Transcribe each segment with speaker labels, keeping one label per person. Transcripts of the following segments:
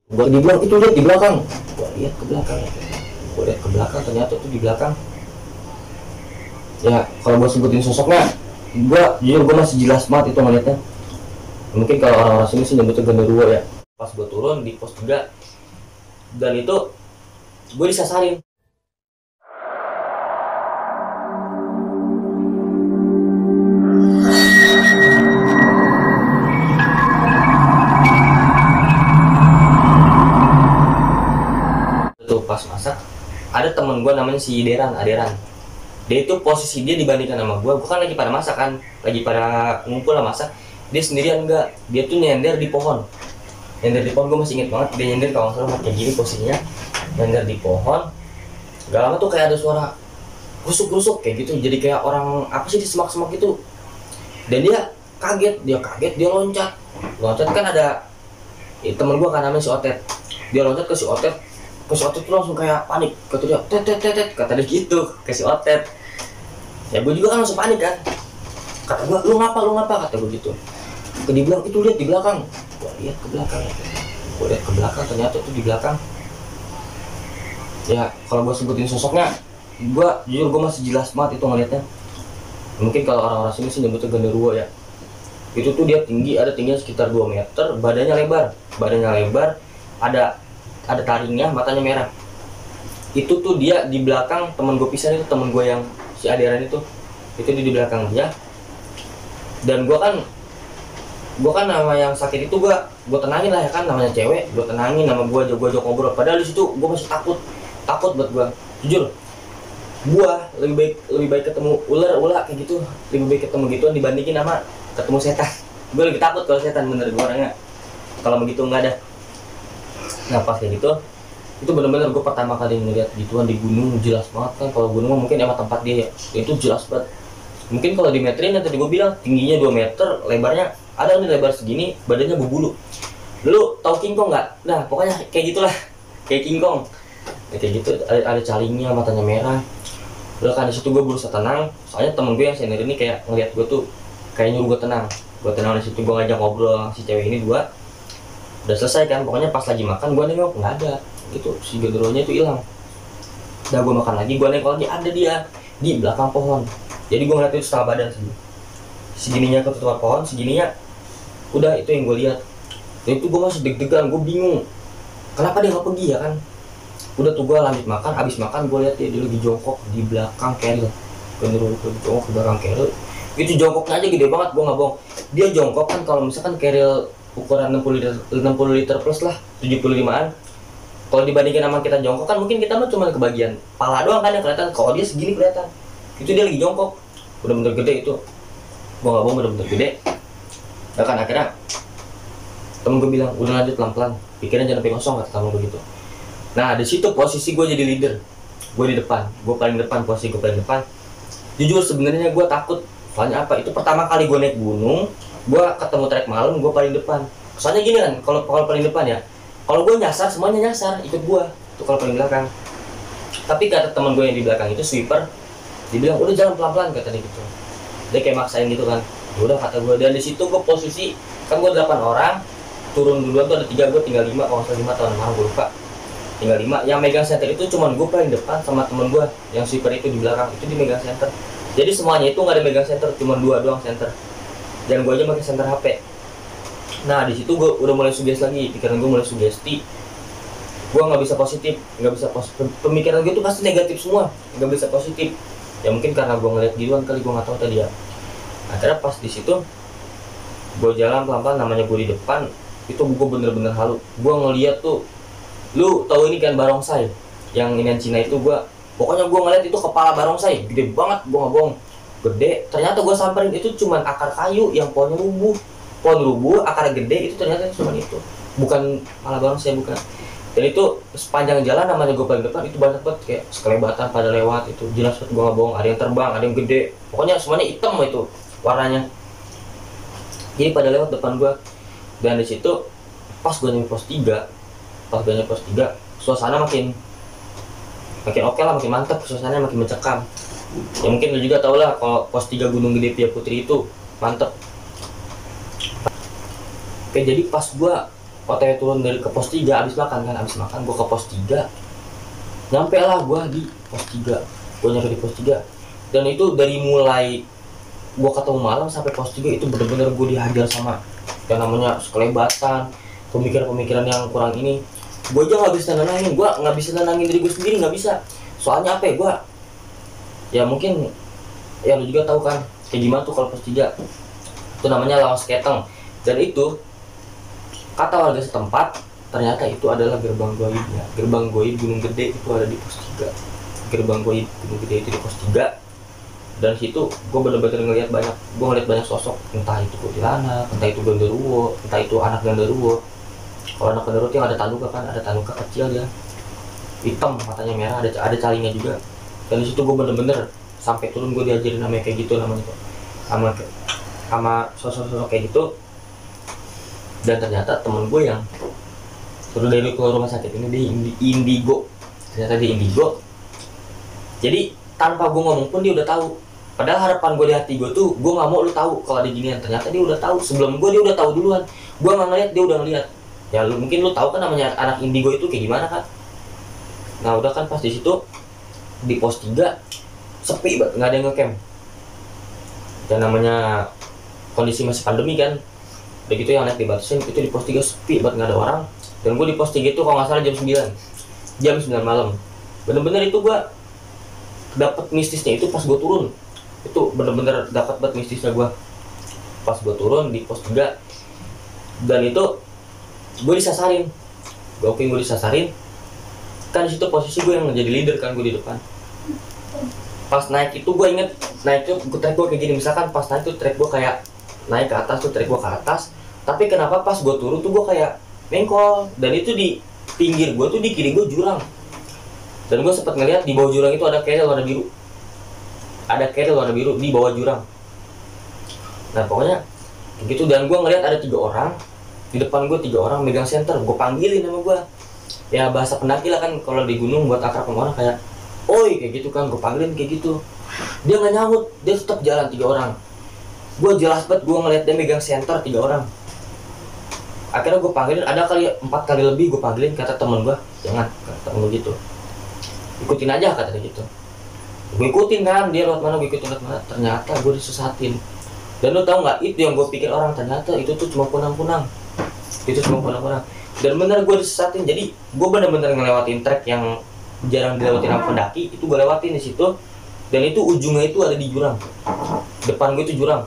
Speaker 1: Gua dibilang itu lihat di belakang, gua lihat ke belakang, gua lihat ke belakang, ternyata tuh di belakang. Ya kalau gua sebutin sosoknya, gua jujur gua masih jelas banget itu ngeliatnya. Mungkin kalau orang-orang sini sih nyebutnya genderuwo ya. Pas gua turun di pos 3 dan itu gua disasarin. Tuh pas masak ada temen gue namanya si Aderan. Dia itu posisi dia dibandingkan sama gue kan lagi pada masak kan, lagi pada ngumpul lah masak. Dia sendirian enggak, dia tuh nyender di pohon. Gue masih inget banget, dia nyender kalau nggak salah kayak gini posisinya, nyender di pohon. Gak lama tuh kayak ada suara rusuk kayak gitu, jadi kayak orang apa sih di semak-semak gitu. Dan dia kaget, dia loncat kan ada temen gue kan namanya si Otet. Dia loncat ke si Otet tuh langsung kayak panik, kata dia tet kata dia gitu ke si Otet. Ya gue juga kan langsung panik kan, kata gue lu ngapa kata gue gitu. Dibilang itu lihat di belakang, gue lihat ke belakang, ternyata tuh di belakang. Ya kalau gue sebutin sosoknya, gue jujur gue masih jelas banget itu ngeliatnya. Mungkin kalau orang-orang sini sih nyebutnya genderuwo ya. Itu tuh dia tingginya sekitar 2 meter, badannya lebar, ada taringnya, matanya merah. Itu tuh dia di belakang temen gue pisan itu, temen gue yang si Aderan itu dia di belakang dia. Dan gue kan nama yang sakit itu gue tenangin lah ya kan, namanya cewek gue tenangin, nama gue ajak ngobrol. Padahal di situ gue masih takut buat gue jujur. Gue lebih baik ketemu ular kayak gitu, lebih baik ketemu gituan dibandingin sama ketemu setan. Gue lebih takut kalau setan, bener gue orangnya kalau begitu nggak ada. Nah pas kayak gitu, itu bener-bener gue pertama kali ngeliat gituan di gunung, jelas banget kan. Kalau gunung mungkin emang tempat dia ya, itu jelas banget. Mungkin kalau dimeterin yang tadi gue bilang tingginya 2 meter, lebarnya ada nih lebar segini, badannya berbulu. Lu tau King Kong nggak? Nah pokoknya kayak gitulah, kayak King Kong. Ya, kayak gitu, ada calingnya, matanya merah. Udah kan disitu gue berusaha tenang, soalnya temen gue yang senior ini kayak ngeliat gue tuh kayak nyuruh gue tenang. Di situ gue ngajak ngobrol si cewek ini udah selesai kan. Pokoknya pas lagi makan gue nengok nggak ada gitu, si genderuwonya itu hilang. Udah gue makan lagi, gue nengok lagi, ada dia di belakang pohon. Jadi gue ngeliat itu setengah badan segininya ketutupan pohon, segininya. Udah itu yang gue lihat. Dan itu gue masih deg-degan, gue bingung kenapa dia nggak pergi ya kan. Udah tuh gue lanjut makan, abis makan gue lihat dia lagi jongkok di belakang keril. Genderuwo jongkok di belakang keril. Itu jongkoknya aja gede banget, gue nggak bohong. Dia jongkok kan kalau misalkan keril ukuran 60 liter plus lah, 75an. Kalau dibandingkan sama kita jongkok kan mungkin kita mah cuma ke bagian pala doang kan yang kelihatan. Kalau dia segini kelihatan. Itu dia lagi jongkok, bener-bener gede itu. Gue nggak bohong, bener-bener gede. Ya kan akhirnya temen gue bilang udah lanjut pelan-pelan, pikiran jangan sampai kosong, kata temen gue gitu. Nah di situ posisi gue jadi leader, gue di depan, posisi gue paling depan. Jujur sebenarnya gue takut, soalnya apa? Itu pertama kali gue naik gunung, gue ketemu trek malam, gue paling depan. Soalnya gini kan, kalau paling depan ya, kalau gue nyasar semuanya nyasar, ikut gue. Tuh kalau paling belakang. Tapi kata teman gue yang di belakang itu sweeper, dia bilang udah jalan pelan-pelan, kata dia gitu. Dia kayak maksain gitu kan. Udah kata gue, dan di situ gue posisi kan gue 8 orang, turun duluan tuh ada 3, gue tinggal 5, kalau nggak 5 tahun malam gue lupa. Tinggal 5, yang megang center itu cuman gue paling depan sama temen gue yang sweeper itu di belakang, itu di megang center. Jadi semuanya itu nggak ada megang center, cuma 2 doang center. Dan gue aja pakai center HP. Nah di situ gue udah mulai sugesti lagi, pikiran gue mulai sugesti. Gue nggak bisa positif. Pemikiran gue tuh pasti negatif semua, nggak bisa positif. Ya mungkin karena gue ngeliat duluan kali, gue nggak tahu tadi ya. Akhirnya pas di situ gue jalan pelan-pelan, namanya gue di depan, itu gue bener-bener halu. Gue ngeliat tuh, lu tahu ini kan barongsai yang inian Cina itu, pokoknya gue ngeliat itu kepala barongsai gede banget, gue nggak bohong, gede. Ternyata gue samperin itu cuman akar kayu yang pohon rubuh, akar gede, itu ternyata cuma itu, bukan kepala barongsai, bukan. Dan itu sepanjang jalan namanya gue paling depan, itu banyak banget kayak sekelebatan pada lewat, itu jelas banget, gue nggak bohong. Ada yang terbang, ada yang gede, pokoknya semuanya hitam itu warnanya, jadi pada lewat depan gue. Dan di situ pas gue nyampe pos 3, suasana makin oke lah, makin mantap, suasananya makin mencekam. Ya mungkin lu juga tau lah kalau pos 3 Gunung Gede Pia Putri itu mantep. Oke, jadi pas gua OTW turun dari ke pos 3, abis makan gue ke pos 3, nyampe lah gue di pos 3, gue nyampe di pos 3. Dan itu dari mulai gue ketemu malam sampai pos 3 itu bener-bener gue dihajar sama yang namanya sekelebatan, pemikiran-pemikiran yang kurang ini. Gue aja nggak bisa nenangin diri gue sendiri, nggak bisa. Soalnya apa ya, gue ya mungkin ya lu juga tahu kan kayak gimana tuh kalau pos 3 itu namanya Lawas Keteng. Dan itu kata warga setempat ternyata itu adalah gerbang goibnya. Gerbang goib Gunung Gede itu ada di pos 3. Gerbang goib Gunung Gede itu di pos 3. Dan situ gue bener-bener ngeliat banyak sosok, entah itu kuntilanak, entah itu genderuwo, entah itu anak genderuwo. Kalau anak genderuwo yang ada tanduka kan, ada tanduka kecil dia, hitam matanya merah, ada calinya juga. Dan di situ gue bener-bener sampai turun gue diajarin namanya kayak gitu, namanya sama sosok-sosok kayak gitu. Dan ternyata temen gue yang suruh dari keluar rumah sakit ini di Indigo, ternyata di Indigo. Jadi tanpa gue ngomong pun dia udah tahu. Padahal harapan gue di hati gue tuh, gue nggak mau lu tahu kalau ada ginian. Ternyata dia udah tahu sebelum gue, dia udah tahu duluan. Gue nggak ngeliat, dia udah ngeliat. Ya mungkin lu tahu kan namanya anak Indigo itu kayak gimana kan. Nah udah kan pas di situ di pos 3 sepi banget, nggak ada yang ngecamp. Dan namanya kondisi masih pandemi kan, begitu yang naik dibatasin itu di pos 3 sepi banget, nggak ada orang. Dan gue di pos 3 itu kalau nggak salah jam 9 malam. Bener-bener itu gue dapet mistisnya itu pas gue turun. Itu bener-bener dapat banget mistisnya gue pas gue turun di pos 3. Dan itu gue disasarin, gue disasarin kan. Di situ posisi gue yang menjadi leader kan, gue di depan. Pas naik itu gue inget, naik itu track gue kayak gini, misalkan pas naik tuh track gue kayak naik ke atas tuh, track gue ke atas. Tapi kenapa pas gue turun tuh gue kayak mengkol. Dan itu di pinggir gue tuh, di kiri gue jurang. Dan gue sempet ngeliat di bawah jurang itu ada keril warna biru. Ada keril warna biru di bawah jurang. Nah pokoknya gitu. Dan gue ngeliat ada 3 orang di depan gue, 3 orang megang senter. Gue panggilin sama gue, ya bahasa pendaki lah kan, kalau di gunung buat akrab sama orang kayak oi kayak gitu kan. Gue panggilin kayak gitu, dia nggak nyaut, dia tetap jalan. 3 orang, gue jelas banget gue ngeliat dia megang senter 3 orang. Akhirnya gue panggilin, ada kali 4 kali lebih gue panggilin. Kata temen gue, jangan, kata temen gue gitu, ikutin aja kata dia gitu. Gue ikutin kan, dia lewat mana gue ikutin lewat mana. Ternyata gue disesatin. Dan lo tau nggak, itu yang gue pikir orang, ternyata itu tuh cuma punang-punang. Itu cuma punang-punang. Dan bener gue disesatin. Jadi gue bener-bener ngelewatin trek yang jarang dilewatin sama pendaki. Itu gue lewatin di situ. Dan itu ujungnya itu ada di jurang. Depan gue itu jurang.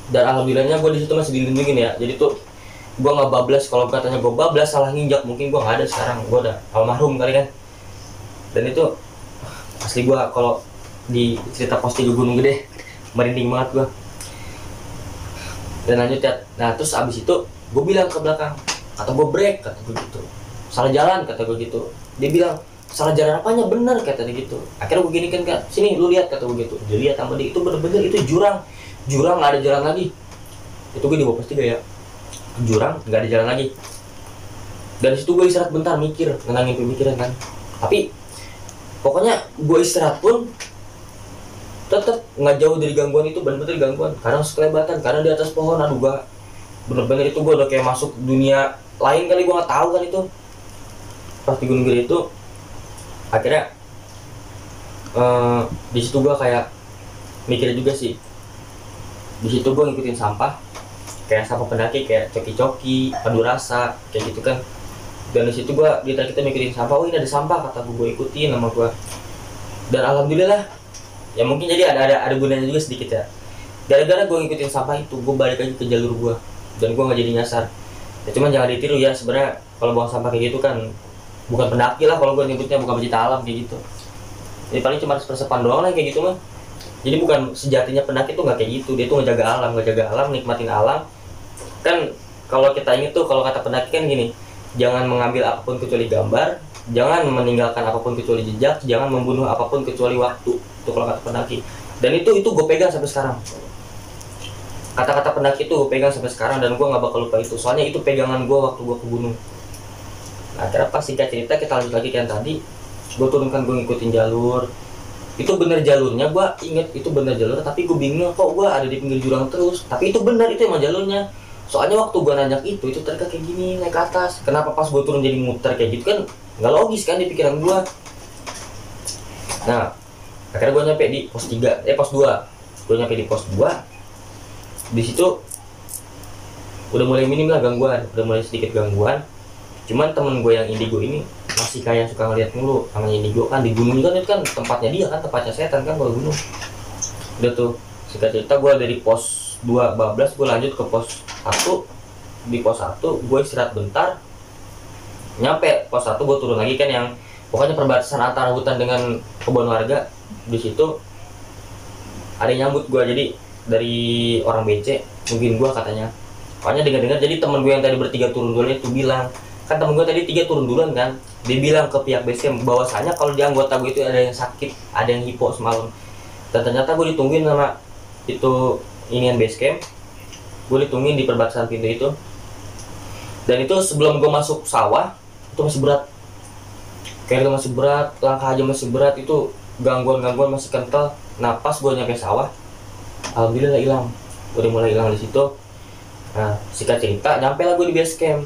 Speaker 1: Dan alhamdulillahnya gue di situ masih dilindungin ya. Jadi tuh gue nggak bablas. Kalau katanya gue bablas salah nginjak, mungkin gue nggak ada sekarang. Gue udah almarhum kali kan. Dan itu asli gue kalau di cerita pos 3 Gunung Gede merinding banget gue. Dan lanjut ya. Nah terus abis itu gue bilang ke belakang, kata gue break, kata gue gitu. Salah jalan, kata gue gitu. Dia bilang salah jalan apanya, bener kata dia gitu. Akhirnya gue gini kan, sini lu lihat, kata gue gitu. Dia lihat sama dia, itu bener-bener itu jurang nggak ada jalan lagi. Itu gue di bawah pos 3 ya, jurang nggak ada jalan lagi. Dan situ gue istirahat bentar, mikir, nenangin pemikiran kan. Tapi pokoknya gue istirahat pun tetap nggak jauh dari gangguan itu, bener-bener gangguan. Kadang sekelebatan, kadang di atas pohon. Aduh gue bener-bener itu gue udah kayak masuk dunia lain kali, gue nggak tahu kan itu. Pas di Gunung Gede itu akhirnya di situ gue kayak mikir juga sih. Di situ gue ngikutin sampah, kayak sampah pendaki, kayak coki-coki, padu rasa, kayak gitu kan. Dan di situ gue kita mikirin sampah, oh ini ada sampah, kata gue ikutin sama gue. Dan alhamdulillah ya mungkin jadi ada gunanya juga sedikit ya. Gara-gara gue ngikutin sampah itu, gue balik lagi ke jalur gue. Dan gue nggak jadi nyasar ya. Cuman jangan ditiru ya, sebenarnya kalau buang sampah kayak gitu kan bukan pendaki lah, kalau gue nyebutnya bukan pecinta alam kayak gitu. Jadi paling cuma persepan doang lah kayak gitu mah. Jadi bukan sejatinya pendaki tuh nggak kayak gitu. Dia tuh ngejaga alam, nikmatin alam. Kan kalau kita inget tuh, kalau kata pendaki kan gini, jangan mengambil apapun kecuali gambar, jangan meninggalkan apapun kecuali jejak, jangan membunuh apapun kecuali waktu. Itu kalau kata pendaki. Dan itu gue pegang sampai sekarang. Kata-kata pendaki itu gue pegang sampai sekarang, dan gue nggak bakal lupa itu. Soalnya itu pegangan gue waktu gue ke gunung. Nah, akhirnya pas singkat cerita kita lanjut lagi kayak tadi. Gue turunkan, gue ngikutin jalur. Itu bener jalurnya, gue inget itu bener jalur. Tapi gue bingung kok gue ada di pinggir jurang terus. Tapi itu bener, itu emang jalurnya. Soalnya waktu gue nanjak itu ternyata kayak gini naik ke atas. Kenapa pas gue turun jadi muter kayak gitu kan nggak logis kan di pikiran gue. Nah akhirnya gue nyampe di pos 3, pos 2. Gue nyampe di pos 2. Di situ udah mulai minim lah gangguan, udah mulai sedikit gangguan. Cuman temen gue yang indigo ini masih kayak suka ngeliat mulu. Namanya indigo kan di gunung juga, itu kan tempatnya dia kan, tempatnya setan kan kalau gunung. Udah tuh singkat cerita gue dari pos 2 bablas, gue lanjut ke pos 1. Di pos 1 gue istirahat bentar, nyampe pos 1 gue turun lagi kan, yang pokoknya perbatasan antara hutan dengan kebun warga. Di situ ada yang nyambut gue, jadi dari orang BC mungkin gue katanya. Pokoknya dengar-dengar jadi temen gue yang tadi bertiga turun duluan itu bilang, kan temen gue tadi 3 turun duluan kan, dia bilang ke pihak BC bahwasanya kalau di anggota gue itu ada yang sakit, ada yang hipo semalam. Dan ternyata gue ditungguin sama itu inian base camp, gue ditungguin di perbatasan pintu itu. Dan itu sebelum gue masuk sawah itu masih berat, kayak itu masih berat, langkah aja masih berat, itu gangguan masih kental. Nah pas gue nyampe sawah alhamdulillah hilang, udah mulai hilang di situ. Nah singkat cerita nyampe lah gue di base camp.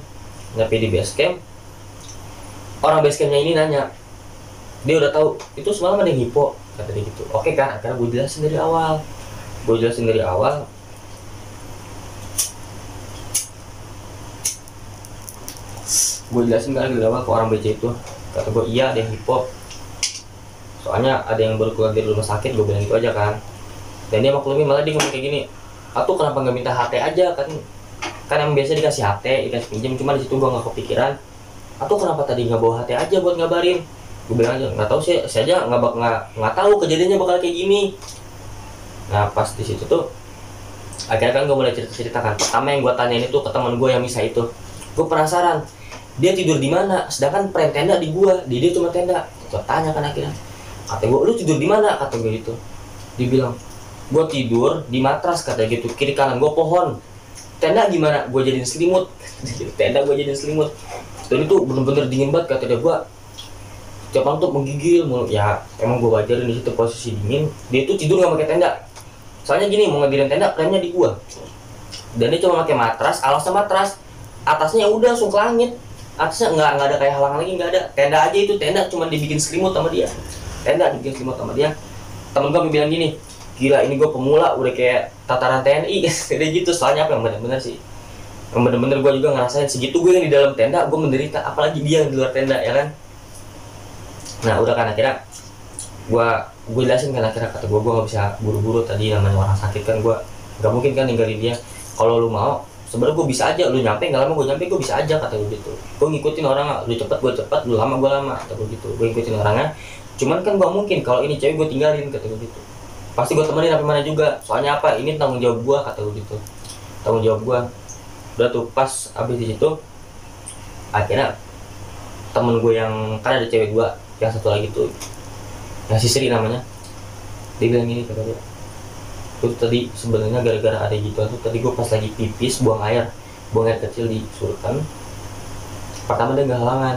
Speaker 1: Nyampe di base camp, orang base campnya ini nanya, dia udah tahu itu semalam ada yang hipo kata dia gitu. Oke kan, akhirnya gue jelasin dari awal. Gue jelasin dari awal ke orang BC itu. Kata gue iya ada yang hipo, soalnya ada yang baru keluar dari rumah sakit, gue bilang gitu aja kan. Dan dia maklumi, malah dia ngomong kayak gini, atau kenapa nggak minta HT aja kan emang biasa dikasih HT, dikasih pinjam. Cuma di situ gue nggak kepikiran, atau kenapa tadi nggak bawa HT aja buat ngabarin. Gue bilang aja nggak tahu sih, saya aja nggak tahu kejadiannya bakal kayak gini. Nah pas di situ tuh akhirnya kan gue mulai cerita kan. Pertama yang gue tanyain itu ke teman gue yang bisa itu, gue penasaran dia tidur di mana, sedangkan prem tenda di gue, dia cuma tenda. Gue tanya kan akhirnya, kata gue lu tidur di mana, kata gue gitu. Dia bilang gue tidur di matras, kata gitu, kiri kanan gue pohon. Tenda gimana, gue jadiin selimut. Tenda gue jadiin selimut. Dan itu bener-bener dingin banget, kata dia. Gue setiap malam tuh menggigil mulu. Ya emang gue wajarin di situ posisi dingin. Dia tuh tidur nggak pakai tenda. Soalnya gini, mau ngedirin tenda premnya di gue. Dan dia cuma pakai matras, alasnya matras, atasnya udah langsung ke langit. Atasnya nggak ada kayak halangan lagi, nggak ada. Tenda aja itu, tenda cuma dibikin selimut sama dia. Tenda dibikin selimut sama dia. Temen gue bilang gini, gila ini gue pemula udah kayak tataran TNI. Kayak gitu. Soalnya apa yang bener-bener sih, yang bener-bener gue juga ngerasain segitu. Gue yang di dalam tenda gue menderita, apalagi dia yang di luar tenda ya kan. Nah udah kan akhirnya gue jelasin kan, akhirnya kata gue nggak bisa buru-buru, tadi namanya orang sakit kan, gue nggak mungkin kan ninggalin dia. Kalau lu mau sebenarnya gue bisa aja, lu nyampe nggak lama gue nyampe, gue bisa aja, kata gue gitu. Gue ngikutin orang, lu cepet gue cepet, lu lama gue lama, kata gue gitu. Gue ngikutin orangnya. Cuman kan gak mungkin kalau ini cewek gue tinggalin, kata gue gitu. Pasti gue temenin sampai mana juga. Soalnya apa? Ini tanggung jawab gue, kata gue gitu. Tanggung jawab gue. Udah tuh pas abis di situ, akhirnya temen gue yang kan ada cewek gue, yang satu lagi tuh, yang si Sri namanya, dia bilang gini, kata dia, tuh tadi sebenarnya gara-gara ada gitu tuh, tadi gue pas lagi pipis buang air kecil di surkan. Pertama dia nggak halangan,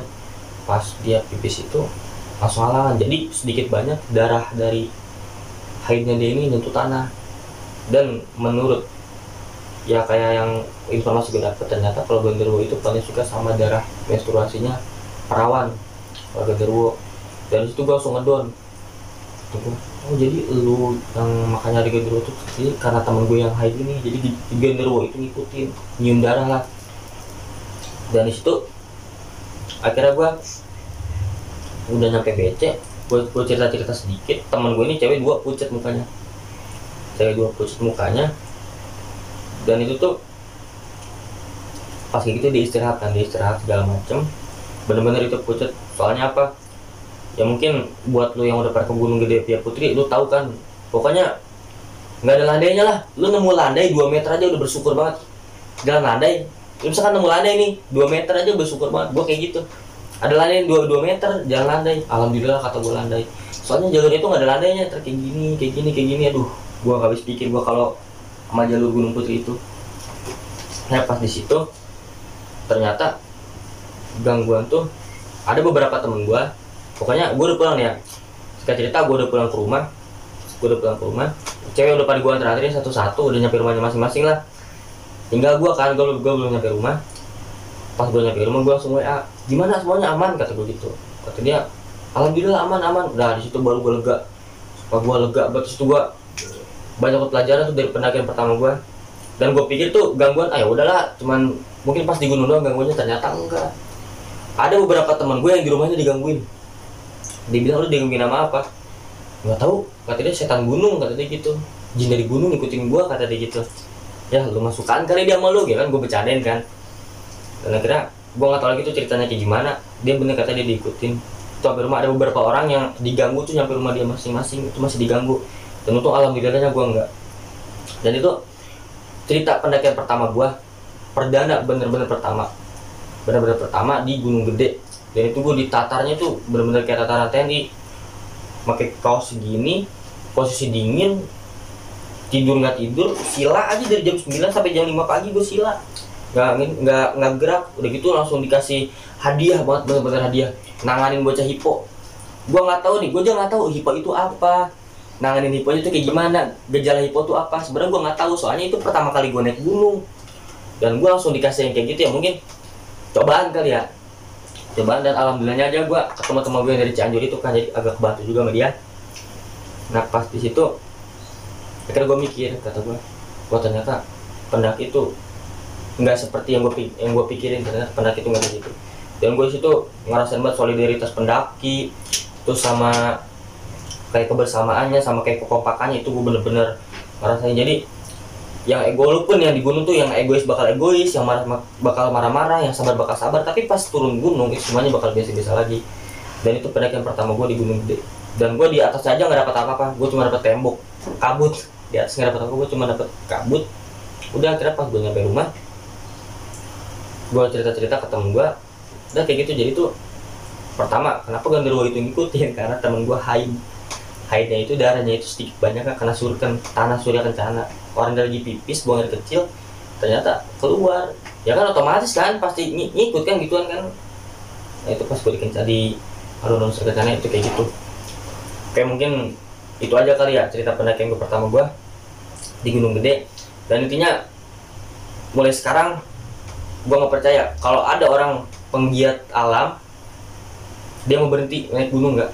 Speaker 1: pas dia pipis itu langsung halangan. Jadi sedikit banyak darah dari haidnya dia ini nyentuh tanah. Dan menurut ya kayak yang informasi gue dapet, ternyata kalau genderuwo itu paling suka sama darah menstruasinya perawan, kalau genderuwo. Dan situ gue langsung ngedon. Oh jadi lu yang makanya ada genderuwo tuh jadi karena temen gue yang haid ini, jadi di genderuwo itu ngikutin nyium darah lah. Dan di situ akhirnya gue udah nyampe BC, gue cerita sedikit. Temen gue ini cewek 2 pucat mukanya, dan itu tuh pas kayak gitu dia istirahat segala macem, bener-bener itu pucat. Soalnya apa ya, mungkin buat lu yang udah pernah ke Gunung Gede Pia Putri, lu tahu kan, pokoknya nggak ada landainya lah. Lu nemu landai 2 meter aja udah bersyukur banget. Jalan landai, lu misalkan nemu landai nih 2 meter aja bersyukur banget. Gue kayak gitu, ada landai 2 meter jalan landai, alhamdulillah kata gue landai. Soalnya jalurnya itu nggak ada landainya, kayak gini. Aduh, gue nggak habis pikir gue kalau sama jalur Gunung Putri itu. Nah pas di situ ternyata gangguan tuh ada beberapa temen gue. Pokoknya gue udah pulang ya, singkat cerita gue udah pulang ke rumah. Cewek udah pada gue anterin satu-satu, udah nyampe rumahnya masing-masing lah. tinggal gue kan, gue belum nyampe rumah. Pas gue nyampe rumah gue langsung WA, gimana semuanya aman, kata gue gitu. Kata dia alhamdulillah aman. Udah di situ baru gue lega. Pas gue lega, terus itu gue banyak pelajaran tuh dari pendakian pertama gue. Dan gue pikir tuh gangguan, udahlah, cuman mungkin pas di gunung doang gangguannya, ternyata enggak. Ada beberapa teman gue yang di rumahnya digangguin. Dia bilang, lu digangguin sama apa? Nggak tahu, kata dia setan gunung, kata dia gitu. Jin dari gunung ngikutin gue, kata dia gitu. Ya lu masukan kali dia sama lu, ya kan, gue bercandain kan. Dan akhirnya gue nggak tahu lagi tuh ceritanya kayak gimana. Dia bener kata dia diikutin. Sampai rumah ada beberapa orang yang diganggu tuh nyampe rumah dia masing-masing, itu masih diganggu. Dan untung alhamdulillahnya gue enggak. Dan itu cerita pendakian pertama gue, perdana, bener-bener pertama di Gunung Gede. Dan itu gue ditatarnya tuh bener-bener kayak tataran TNI, pakai kaos segini, posisi dingin, tidur nggak tidur, sila aja dari jam 9 sampai jam 5 pagi gue sila, nggak gerak. Udah gitu langsung dikasih hadiah banget, bener-bener hadiah, nanganin bocah hipo. Gue nggak tahu nih, gue aja nggak tahu hipo itu apa, nanganin hipo itu kayak gimana, gejala hipo itu apa. Sebenarnya gue nggak tahu, soalnya itu pertama kali gue naik gunung. Dan gue langsung dikasih yang kayak gitu ya, mungkin cobaan kali ya, cobaan. Dan alhamdulillahnya aja gue ketemu teman gue yang dari Cianjur itu kan, jadi agak kebantu juga sama dia. Nah pas di situ akhirnya gue mikir, kata gue, wah ternyata pendaki itu nggak seperti yang gue pikirin. Ternyata pendaki itu nggak kayak gitu. Dan gue di situ ngerasain banget solidaritas pendaki, terus sama kayak kebersamaannya, sama kayak kekompakannya, itu gue bener-bener ngerasain. Jadi yang ego pun yang di gunung tuh, yang egois bakal egois, yang marah bakal marah-marah, yang sabar bakal sabar. Tapi pas turun gunung itu semuanya bakal biasa-biasa lagi. Dan itu pendakian pertama gue di Gunung Gede. Dan gue di atas aja nggak dapat apa-apa, gue cuma dapat tembok, kabut. Di atas nggak dapat apa, gue cuma dapat kabut. Udah akhirnya pas gue nyampe rumah, gue cerita ke temen gue, udah kayak gitu. Jadi tuh pertama kenapa genderuwo itu ngikutin, karena temen gue haidnya itu darahnya itu sedikit banyak kan, karena tanah surya kencana. Orang dari lagi pipis buang air kecil ternyata keluar, ya kan otomatis kan pasti ngikut kan gituan kan. Nah itu pas gue dikencan di alun-alun surya kencana itu kayak gitu. Kayak mungkin itu aja kali ya cerita pendakian gue pertama gue di Gunung Gede. Dan intinya mulai sekarang gue nggak percaya kalau ada orang penggiat alam dia mau berhenti naik gunung, nggak.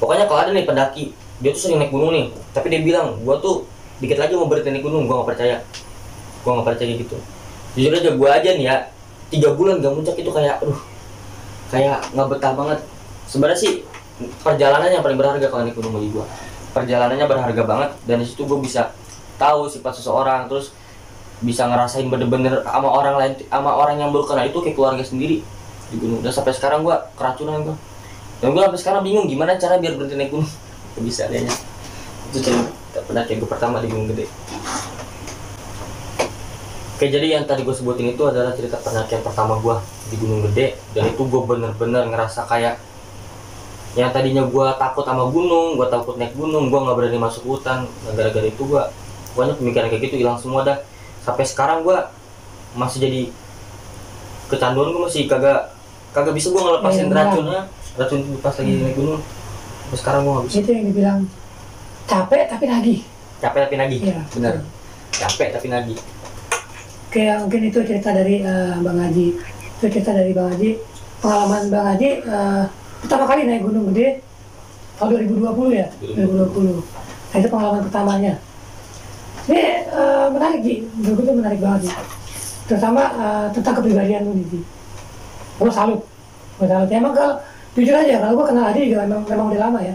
Speaker 1: Pokoknya kalau ada nih pendaki dia tuh sering naik gunung nih, tapi dia bilang gue tuh dikit lagi mau berhenti naik gunung, gue nggak percaya. Gue nggak percaya gitu. Jujur aja gue aja nih ya 3 bulan gak muncak itu kayak kayak nggak betah banget. Sebenarnya sih perjalanannya yang paling berharga kalau naik gunung bagi gue. Perjalanannya berharga banget, dan disitu gue bisa tahu sifat seseorang, terus bisa ngerasain bener-bener sama orang lain, sama orang yang baru kenal itu kayak keluarga sendiri di gunung. Dan sampai sekarang gue keracunan gue. Dan gue sampai sekarang bingung gimana cara biar berhenti naik gunung. Gak bisa adanya. Itu cerita pendakian gue pertama di Gunung Gede. Oke, jadi yang tadi gue sebutin itu adalah cerita pendakian pertama gue di Gunung Gede. Dan itu gue bener-bener ngerasa kayak yang tadinya gue takut sama gunung, gue takut naik gunung, gue nggak berani masuk hutan. Nah, gara-gara itu gue banyak pemikiran kayak gitu hilang semua dah. Sampai sekarang gue masih jadi kecanduan, gue masih kagak bisa gue ngelepasin racun itu pas lagi naik gunung. Sampai sekarang gue nggak bisa.
Speaker 2: Itu yang dibilang capek tapi nagih.
Speaker 1: Ya, benar. Capek tapi nagih.
Speaker 2: Oke, mungkin itu cerita dari Bang Haji. Itu cerita dari Bang Haji. Pengalaman Bang Haji pertama kali naik Gunung Gede tahun 2020 ya, 2020. Nah, itu pengalaman pertamanya. Ini menarik Ji, menurut gue menarik banget Ji. Terutama tentang kepribadian lu Ji. Gue salut. Emang kalau jujur aja, kalau gue kenal Adi juga memang udah lama ya.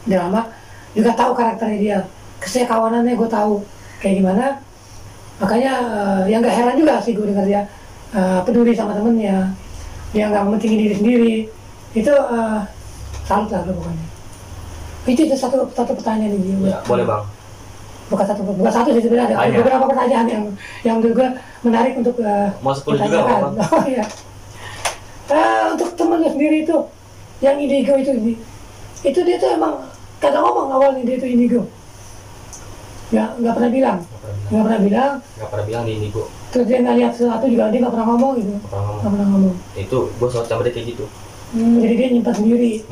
Speaker 2: Udah lama, juga tahu karakternya dia. Kesekawanannya gue tahu kayak gimana. Makanya yang gak heran juga sih gue dengar dia peduli sama temennya. Dia gak mementingin diri sendiri. Itu salut lah pokoknya. Itu satu pertanyaan ini.
Speaker 1: Ya, boleh Bang.
Speaker 2: Bukan satu sih sebenarnya, ada beberapa pertanyaan yang menurut gue menarik untuk
Speaker 1: mau 10 juga Bang.
Speaker 2: Oh iya. Untuk temennya sendiri itu yang indigo itu dia tuh emang kata ngomong awalnya dia itu indigo. Nggak pernah bilang di indigo. Terus dia nggak lihat sesuatu juga dia nggak pernah ngomong gitu. Nggak pernah ngomong. Itu
Speaker 1: gue selalu sama dia kayak gitu.
Speaker 2: Jadi dia nyimpan sendiri.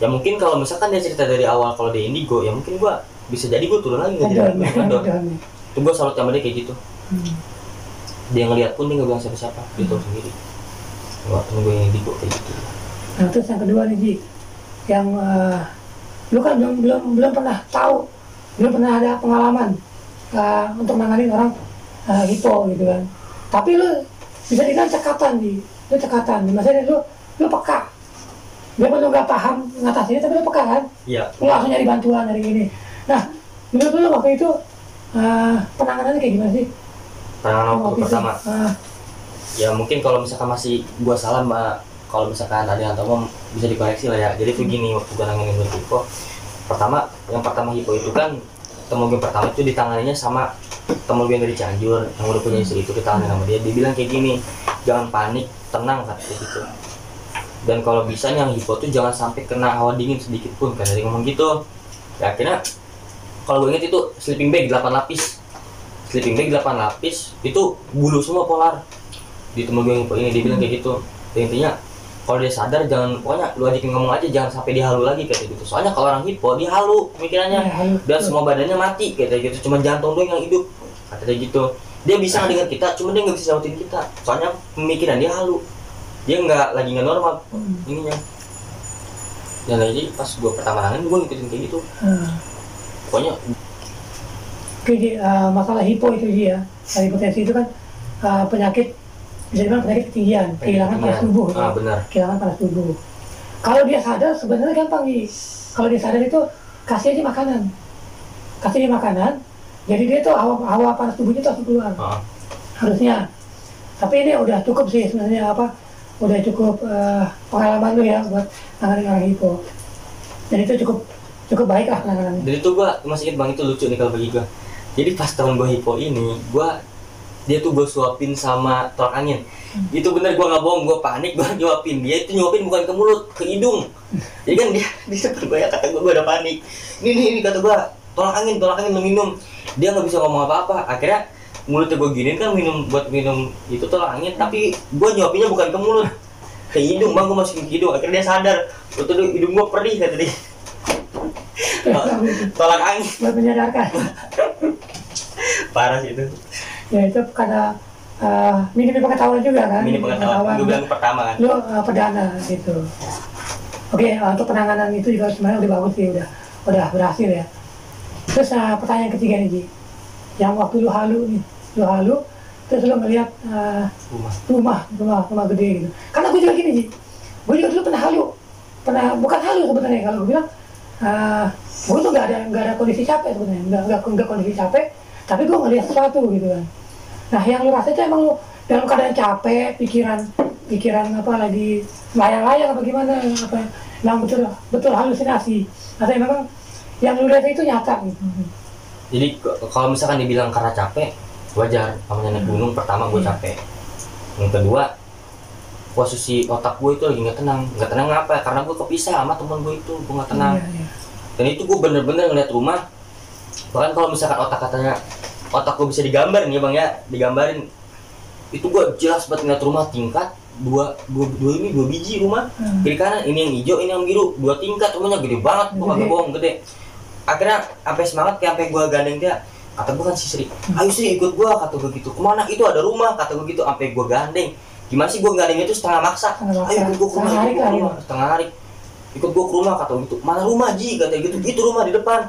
Speaker 1: Ya mungkin kalau misalkan dia cerita dari awal kalau dia indigo, ya mungkin gue bisa jadi gue turun lagi nggak jadi. Itu gue selalu sama dia kayak gitu. Dia ngeliat pun dia nggak bilang siapa-siapa, dia tahu sendiri. Nggak temen gue yang Digo kayak gitu.
Speaker 2: Nah terus yang kedua nih Ji, yang lu kan belum pernah tahu, belum pernah ada pengalaman untuk nanganin orang hipo gitu kan. Tapi lu bisa dibilang cekatan Ji, lu cekatan. Maksudnya lu peka. Biarpun lu nggak paham ngatasinnya, tapi lu peka kan?
Speaker 1: Iya.
Speaker 2: Lu langsung nyari bantuan dari ini. Nah, menurut lu waktu itu penanganannya kayak gimana sih?
Speaker 1: Penanganan waktu
Speaker 2: itu,
Speaker 1: pertama. Ya mungkin kalau misalkan masih gua salah mbak, kalau misalkan ada yang tahu bisa dikoreksi lah ya. Jadi tuh gini, waktu gua nanganin hipo, yang pertama hipo itu kan temen gue pertama itu ditanganinya sama temen gue yang dari Cianjur yang udah punya istri, itu ditangani sama dia. Dia bilang kayak gini, jangan panik, tenang katanya gitu. Dan kalau bisa yang hipo tuh jangan sampai kena hawa dingin sedikit pun, kan dia ngomong gitu. Ya akhirnya kalau gue inget itu sleeping bag 8 lapis, itu bulu semua polar di temen gue yang hipo ini. Dia bilang kayak gitu. Dan intinya kalau dia sadar jangan, pokoknya lu ajakin ngomong aja, jangan sampai dia halu lagi kayak gitu. Soalnya kalau orang hipo dia halu pemikirannya, dan semua badannya mati kayak gitu, cuma jantung doang yang hidup katanya gitu. Dia bisa ngedengar kita, cuma dia nggak bisa nyautin kita, soalnya pemikiran dia halu, dia nggak normal ininya. Dan lagi pas gue pertama nangan gue ngikutin kayak gitu. Pokoknya
Speaker 2: oke Ji, masalah hipo itu Ji ya, hipotensi itu kan penyakit, bisa dibilang penyakit ketinggian, kehilangan panas tubuh ya.
Speaker 1: Benar.
Speaker 2: Kehilangan panas tubuh. Kalau dia sadar sebenarnya gampang Ji. Kalau dia sadar itu kasih aja makanan, jadi dia tuh hawa panas tubuhnya tuh keluar harusnya. Tapi ini udah cukup sih sebenarnya, udah cukup pengalaman lu ya buat nanganin orang hipo, dan itu cukup baik lah penanganannya.
Speaker 1: Jadi itu gue masih ingat bang, itu lucu nih kalau bagi gue. Jadi pas temen gue hipo ini, dia tuh gue suapin sama tolak angin. Itu bener, gue nggak bohong, gue panik, gue nyuapin. Dia itu nyuapin bukan ke mulut, ke hidung. Jadi kan dia depan gue, ya kata gue udah panik. Ini kata gue, tolak angin lu minum. Dia nggak bisa ngomong apa-apa. Akhirnya mulutnya gue giniin kan, buat minum itu tolak angin, tapi gue nyuapinnya bukan ke mulut, ke hidung bang. Gue masukin ke hidung. Akhirnya dia sadar, itu hidung gue perih kata dia. Tolak angin.
Speaker 2: Buat menyadarkan.
Speaker 1: Parah sih itu.
Speaker 2: Ya itu karena minim pengetahuan juga kan.
Speaker 1: Minim pengetahuan. Gue bilang pertama kan.
Speaker 2: Lu perdana gitu. Oke, untuk penanganan itu juga sebenarnya udah bagus sih, udah berhasil ya. Terus pertanyaan ketiga nih Ji, yang waktu lu halu, terus lu melihat rumah gede gitu. Karena gue juga gini Ji, gue juga dulu bukan halu sebenarnya. Kalau gue bilang, gue tuh nggak ada kondisi capek sebenarnya, nggak kondisi capek, tapi gue ngelihat sesuatu gitu kan. Nah yang lu rasa itu emang lu dalam keadaan capek, pikiran lagi layang-layang apa gimana, yang betul halusinasi, atau memang yang lu lihat itu nyata gitu.
Speaker 1: Jadi kalau misalkan dibilang karena capek, wajar. Namanya naik gunung, pertama gue capek. Yang kedua, posisi otak gue itu lagi nggak tenang apa? Karena gue kepisah sama temen gue itu, gue nggak tenang. Dan itu gue bener-bener ngeliat rumah. Bahkan kalau misalkan otak gue bisa digambarin ya bang ya, digambarin. Itu gue jelas banget ngeliat rumah tingkat dua biji rumah. Kiri kanan, ini yang hijau, ini yang biru, 2 tingkat, rumahnya gede banget, gue kagak bohong, gede. Akhirnya sampai semangat, sampai gue gandeng dia. Kata gue kan si Sri, ayo Sri ikut gue, kata gue gitu. Kemana? Itu ada rumah, kata gue gitu. Sampai gue gandeng. Gimana sih gue gandeng itu setengah maksa. Ayo ikut gue ke rumah, setengah hari. Ikut gue ke rumah, kata gue gitu. Mana rumah Ji, kata gitu. Itu rumah di depan.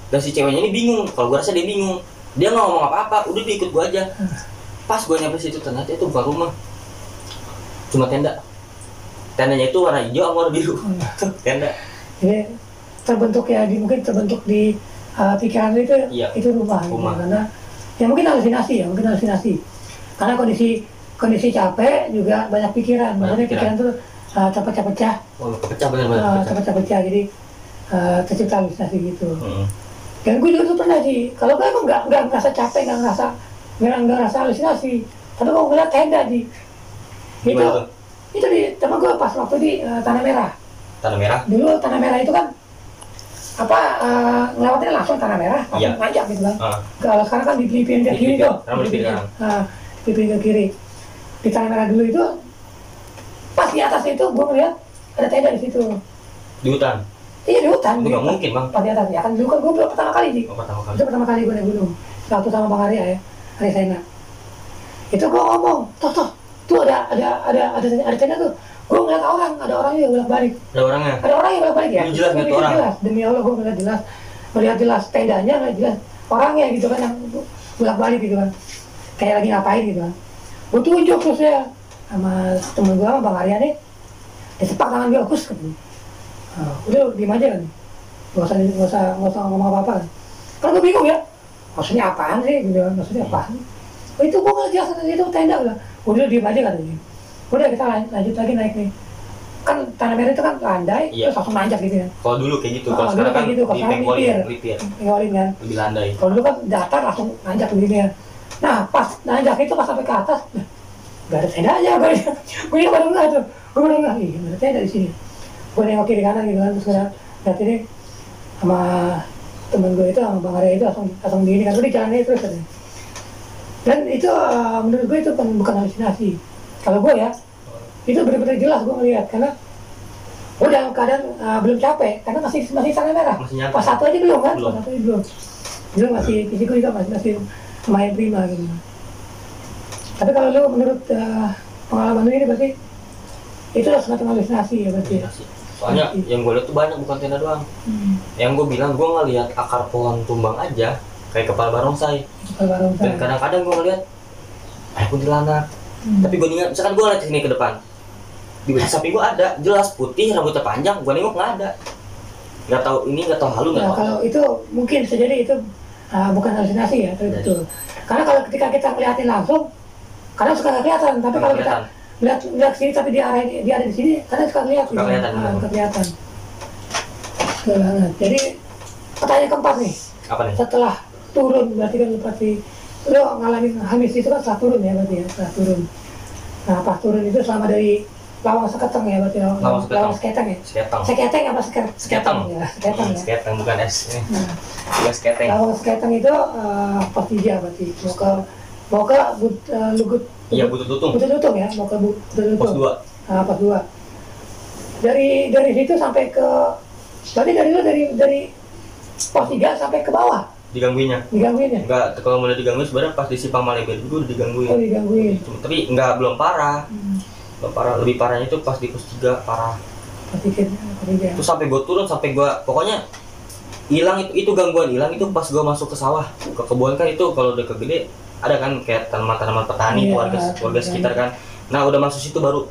Speaker 1: Dan si ceweknya ini bingung. Kalau gue rasa dia bingung. Dia nggak ngomong apa-apa. Udah dia ikut gue aja. Pas gue nyampe situ ternyata itu bukan rumah, cuma tenda. Tendanya itu warna hijau sama warna biru. Tenda.
Speaker 2: Jadi mungkin terbentuk di pikiran lu itu,
Speaker 1: iya,
Speaker 2: itu rumah. Gitu. Karena ya mungkin halusinasi. Karena kondisi capek juga banyak pikiran. Maksudnya pikiran tuh pecah-pecah.
Speaker 1: Kepecah bener.
Speaker 2: Pecah-pecah, jadi tercipta halusinasi gitu. Dan gue juga tuh pernah sih. Kalau gue emang nggak ngerasa capek, nggak ngerasa halusinasi. Tapi gue ngeliat tenda di itu di teman gue pas waktu di Tanah Merah. Dulu Tanah Merah itu kan ngelewatinnya langsung Tanah Merah, langsung ngajak gitu kan. Kalau sekarang kan dipilih ke kiri tuh. Dipilih ke kiri. Di Tanah Merah dulu itu pas di atas itu gue ngeliat ada tenda di situ.
Speaker 1: Di hutan.
Speaker 2: Iya di hutan.
Speaker 1: Nggak mungkin bang.
Speaker 2: Pas di atas ya kan dulu kan gue pertama kali sih. Itu pertama kali gue naik gunung. Waktu sama Bang Arya ya, Arya Sena. Itu gue ngomong, tuh ada tenda tuh. Gue ngeliat ada orangnya yang bolak balik.
Speaker 1: Ada orangnya.
Speaker 2: Ada orang yang bolak balik ya.
Speaker 1: Ini jelas nggak tuh orang?
Speaker 2: Jelas, demi Allah gue melihat jelas tendanya, nggak jelas orangnya gitu kan yang bolak balik gitu kan. Kayak lagi ngapain gitu kan. Gue tunjuk terus ya sama temen gue, sama Bang Arya nih. Dia sepak tangan gue, kus kan. Udah diem aja kan. Gak usah ngomong apa-apa kan. Kan gue bingung ya. Maksudnya apaan sih gitu kan. Maksudnya apaan? Itu gue nggak jelas itu tenda udah diem aja kan. Udah kita lanjut lagi naik nih. Kan Tanah Merah itu kan landai,
Speaker 1: Iya.
Speaker 2: terus langsung nanjak gitu ya.
Speaker 1: Kalau dulu kayak gitu, kalau
Speaker 2: Dulu
Speaker 1: sekarang kan
Speaker 2: kayak gitu, kalau sekarang
Speaker 1: lipir,
Speaker 2: Pengolin kan.
Speaker 1: lebih landai.
Speaker 2: Kalau dulu kan datar langsung nanjak begini ya. Nah pas nanjak itu pas sampai ke atas, gak ada tenda aja gue baru nggak tuh. Gue baru nggak, iya gak ada tenda di sini. Gue nengok kiri kanan gitu kan, terus lihat ini sama temen gue itu, sama Bang Arya itu langsung begini kan, udah jalan aja terus katanya. Dan itu menurut gue itu bukan halusinasi. Kalau gue ya, itu benar-benar jelas gue ngeliat karena gue dalam keadaan belum capek karena masih Tanah Merah.
Speaker 1: Masih nyampe.
Speaker 2: Pas 1 aja belum kan?
Speaker 1: Belum.
Speaker 2: Pas 1 aja belum masih fisik gue juga masih lumayan prima gitu. Tapi kalau lu menurut pengalaman lu ini berarti itu semacam halusinasi ya berarti.
Speaker 1: Soalnya yang gue lihat tuh banyak, bukan tenda doang. Yang gue bilang gue ngeliat akar pohon tumbang aja kayak kepala barongsai. Dan kadang-kadang gue ngeliat kuntilanak. Tapi gue ingat, misalkan gue lihat sini ke depan, di samping gue ada jelas putih, rambutnya panjang, gue nengok nggak ada. Nggak tahu halu nggak tahu.
Speaker 2: Kalau itu mungkin sejadi itu bukan halusinasi ya, tapi betul. Karena kalau ketika kita ngeliatin langsung, kadang suka nggak kelihatan. Tapi kalau kita lihat sini tapi dia ada di sini, kadang suka kelihatan. Suka kelihatan. Betul banget. Jadi pertanyaan keempat nih.
Speaker 1: Apa nih?
Speaker 2: Setelah turun berarti kan pasti lo ngalamin hamis itu kan setelah turun ya berarti ya, setelah turun. Nah pas turun itu selama dari Lawang Seketeng ya berarti Lawang Seketeng ya. Seketeng apa
Speaker 1: Seketeng
Speaker 2: ya? Seketeng ya.
Speaker 1: Seketeng bukan S.
Speaker 2: Nah,
Speaker 1: Seketeng.
Speaker 2: Lawang Seketeng itu pos 3 berarti mau ke Lugut.
Speaker 1: Iya, Butut Tutung.
Speaker 2: Butut Tutung ya, mau ke Butut Tutung.
Speaker 1: Pos 2.
Speaker 2: Pos 2. Dari situ sampai ke berarti dari pos 3 sampai ke bawah.
Speaker 1: Digangguinnya? Enggak, kalau mulai digangguin sebenarnya pas di Simpang Malebet itu udah digangguin.
Speaker 2: Oh, digangguin.
Speaker 1: Tapi belum parah. Belum parah, lebih parahnya itu pas di pos 3 parah.
Speaker 2: Pos 3.
Speaker 1: Terus sampai gue turun, pokoknya hilang itu gangguan hilang itu pas gue masuk ke sawah, ke kebun kan itu kalau udah kegede ada kan kayak tanaman-tanaman petani, warga sekitar kan. Nah udah masuk situ baru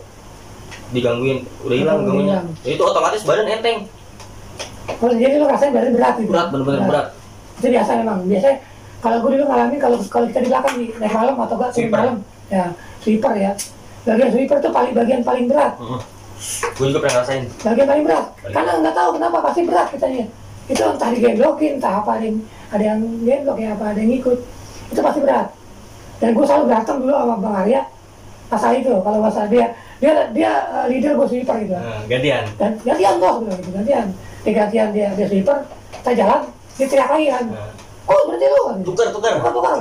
Speaker 1: digangguin, udah hilang gangguannya. Itu otomatis badan enteng.
Speaker 2: Oh jadi lo rasanya badan berat gitu?
Speaker 1: Berat, bener-bener berat.
Speaker 2: Itu biasa memang. Biasanya kalau gue dulu ngalamin kalau kita di belakang di naik malam atau enggak turun malam, ya sweeper ya. Bagian sweeper itu bagian paling berat.
Speaker 1: Gue juga pernah ngerasain. Bagian
Speaker 2: paling berat. Karena nggak tahu kenapa pasti berat kitanya. Itu entah digendlokin, entah apa ada yang gendlok ya, apa ada yang ngikut. Itu pasti berat. Dan gue selalu berantem dulu sama Bang Arya masalah itu. Kalau masalah dia leader, gue sweeper gitu.
Speaker 1: Gantian.
Speaker 2: Gantian bos gitu, gantian. Dia sweeper, kita jalan. Dia teriak lagi kan, oh berarti lu kan? Tukar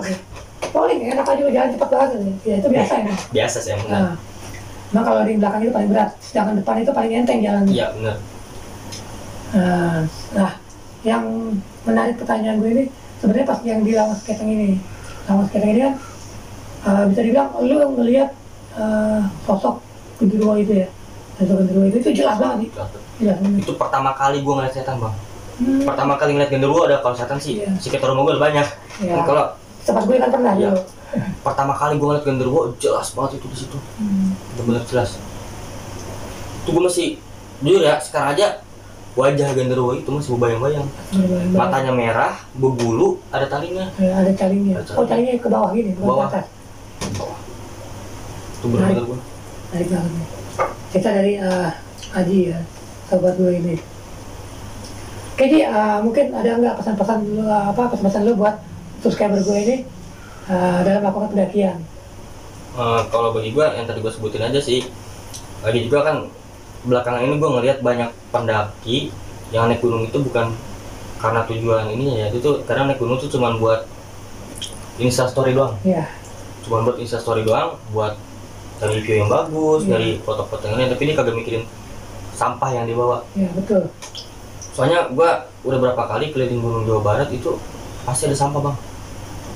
Speaker 2: Rolling, enak aja jalan cepat banget ya itu biasa ya?
Speaker 1: Biasa sih emang.
Speaker 2: Nah kalau di belakang itu paling berat, sedangkan depan itu paling enteng jalan.
Speaker 1: Iya benar.
Speaker 2: Nah, yang menarik pertanyaan gue ini sebenarnya pas yang di Lawang Seketeng ini kan bisa dibilang lu ngelihat sosok genderuwo itu ya, itu jelas banget. Jelas.
Speaker 1: Itu pertama kali gue ngeliat setan bang. Pertama kali ngeliat genderuwo ada, kalau setan sih sekitar rumah gue banyak. Kalau
Speaker 2: tempat gue kan pernah dulu.
Speaker 1: Pertama kali gue ngeliat genderuwo jelas banget itu di situ. Bener-bener jelas. Itu gue masih jujur ya, sekarang aja wajah genderuwo itu masih bayang-bayang. Matanya merah, berbulu, ada talinya.
Speaker 2: Ada talinya. Oh talinya ke bawah gini, ke bawah atas.
Speaker 1: Itu bener-bener gue.
Speaker 2: Menarik banget. Kita dari Aji ya, sahabat gue ini. Jadi mungkin ada nggak pesan-pesan lu buat subscriber gue ini dalam melakukan pendakian?
Speaker 1: Kalau bagi gue yang tadi gue sebutin aja sih, lagi juga kan belakangan ini gue ngelihat banyak pendaki yang naik gunung itu bukan karena tujuan ininya ya, itu karena naik gunung itu cuma buat instastory doang. Cuma buat instastory doang, buat cari view yang bagus, dari foto-foto yang lain, tapi dia kagak mikirin sampah yang dibawa.
Speaker 2: Betul.
Speaker 1: Soalnya gue udah berapa kali keliling Gunung Jawa Barat itu pasti ada sampah bang,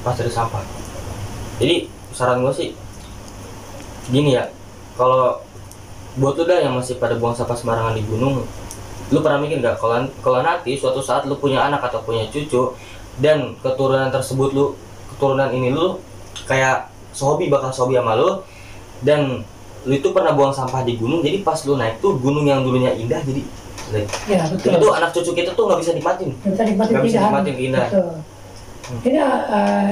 Speaker 1: pasti ada sampah. Jadi saran gue sih gini ya, kalau buat lu dah yang masih pada buang sampah sembarangan di gunung, lu pernah mikir nggak kalau nanti suatu saat lu punya anak atau punya cucu dan keturunan ini lu kayak bakal sobi sama lu, dan lu itu pernah buang sampah di gunung, jadi pas lu naik tuh gunung yang dulunya indah jadi jelek.
Speaker 2: Ya betul.
Speaker 1: Itu anak cucu kita tuh nggak bisa nikmatin. Nggak bisa nikmatin keindahan.
Speaker 2: Betul. Ini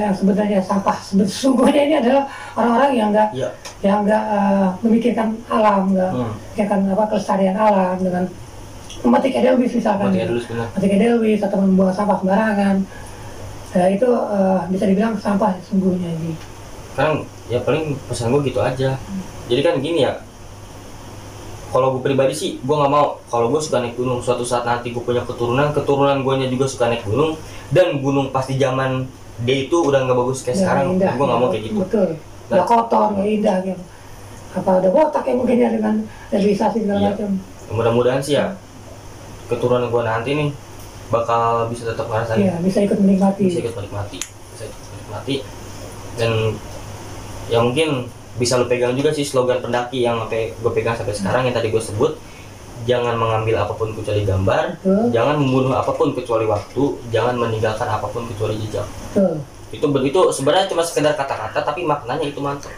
Speaker 2: yang sebenarnya sampah sesungguhnya ini adalah orang-orang yang nggak memikirkan alam, nggak memikirkan kelestarian alam dengan memetik edelweiss misalkan, memetik edelweiss atau membuang sampah sembarangan. Itu bisa dibilang sampah sesungguhnya ini.
Speaker 1: Kan ya paling pesan gue gitu aja. Jadi kan gini ya, kalau gue pribadi sih gue nggak mau, kalau gue suka naik gunung, suatu saat nanti gue punya keturunan gue nya juga suka naik gunung, dan gunung pasti zaman D itu udah nggak bagus kayak sekarang, gue nggak mau kayak gitu.
Speaker 2: Betul. Udah kotor, nggak indah gitu. Apa udah botak ya mungkin ya dengan realisasi segala macam.
Speaker 1: Mudah-mudahan sih ya keturunan gue nanti nih bakal bisa tetap ngerasain.
Speaker 2: Iya, bisa ikut menikmati.
Speaker 1: Dan ya mungkin bisa lu pegang juga sih slogan pendaki yang gue pegang sampai sekarang yang tadi gue sebut, jangan mengambil apapun kecuali gambar, jangan membunuh apapun kecuali waktu, jangan meninggalkan apapun kecuali jejak. Itu sebenarnya cuma sekedar kata-kata tapi maknanya itu mantap.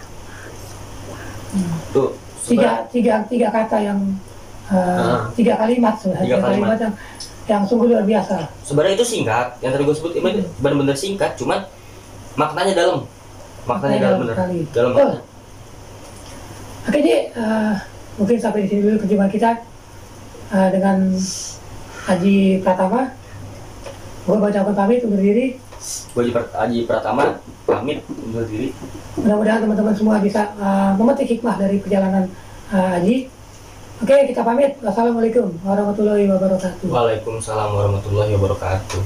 Speaker 1: Tuh
Speaker 2: tiga kata yang tiga kalimat yang sungguh luar biasa.
Speaker 1: Sebenarnya itu singkat, yang tadi gue sebut ini benar-benar singkat, cuman maknanya dalam. Maknanya dalam makna.
Speaker 2: Oke, jadi mungkin sampai di sini dulu perjumpaan kita dengan Haji Pratama. Gue baca pamit undur diri.
Speaker 1: Haji Pratama pamit undur diri.
Speaker 2: Mudah-mudahan teman-teman semua bisa memetik hikmah dari perjalanan Haji. Oke, kita pamit. Wassalamualaikum warahmatullahi wabarakatuh.
Speaker 1: Waalaikumsalam warahmatullahi wabarakatuh.